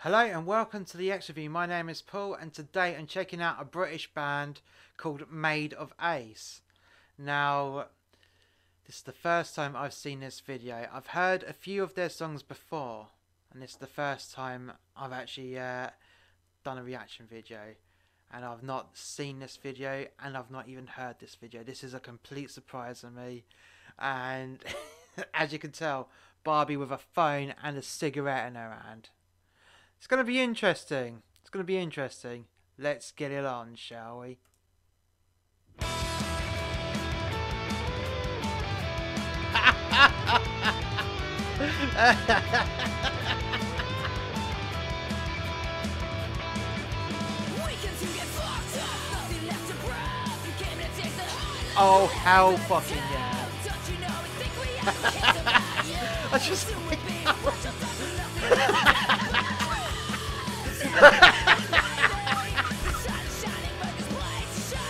Hello and welcome to the XReview. My name is Paul and today I'm checking out a British band called Maid of Ace. Now, this is the first time I've seen this video. I've heard a few of their songs before and it's the first time I've actually done a reaction video. And I've not seen this video and I've not even heard this video. This is a complete surprise to me. And as you can tell, Barbie with a phone and a cigarette in her hand. It's going to be interesting. It's going to be interesting. Let's get it on, shall we? Oh, hell fucking yeah. I just...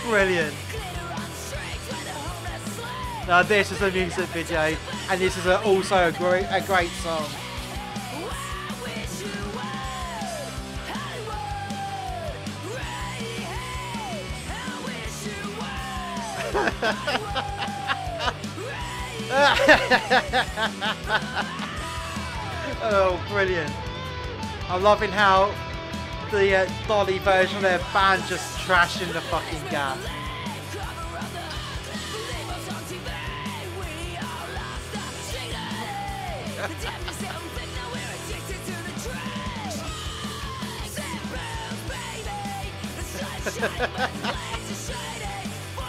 Brilliant. Now this is a music video and this is also a great song. Oh, brilliant. I'm loving how the Dolly version of their band just trashing the fucking gas.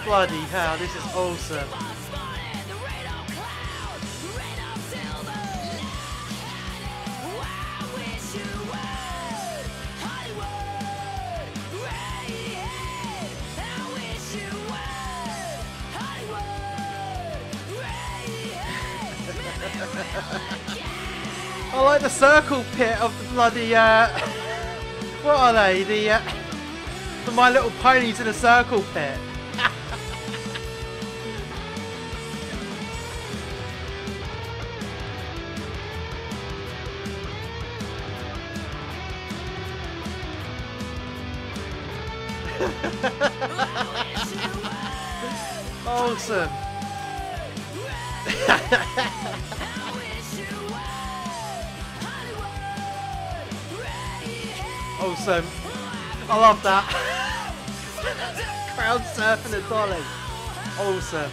Bloody hell, this is awesome. I like the circle pit of the bloody what are they? The My Little Ponies in a circle pit. Awesome. Awesome. I love that. Crowd surfing the Dolly. Awesome.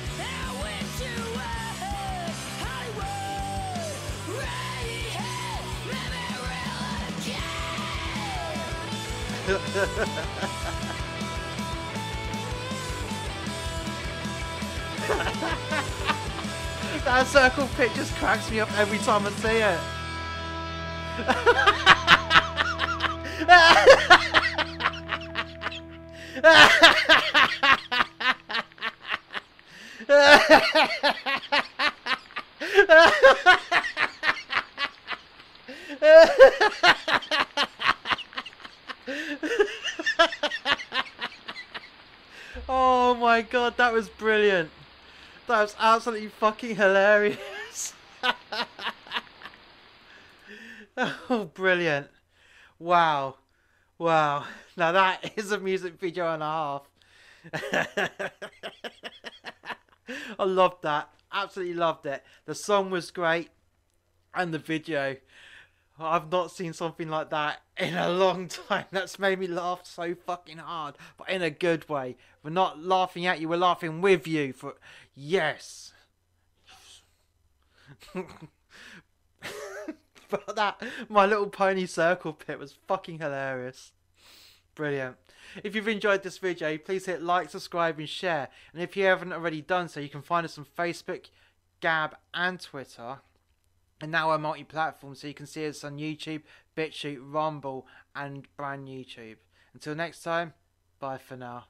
That circle pit just cracks me up every time I see it. Oh my god, that was brilliant. That was absolutely fucking hilarious. Oh, brilliant. Wow. Wow. Now that is a music video and a half. I loved that. Absolutely loved it. The song was great. And the video. I've not seen something like that in a long time. That's made me laugh so fucking hard. But in a good way. We're not laughing at you. We're laughing with you. For yes. But that My Little Pony circle pit was fucking hilarious. Brilliant. If you've enjoyed this video, please hit like, subscribe and share. And if you haven't already done so, you can find us on Facebook, Gab and Twitter. And now we're multi-platform, so you can see us on YouTube, BitChute, Rumble and brand YouTube. Until next time, bye for now.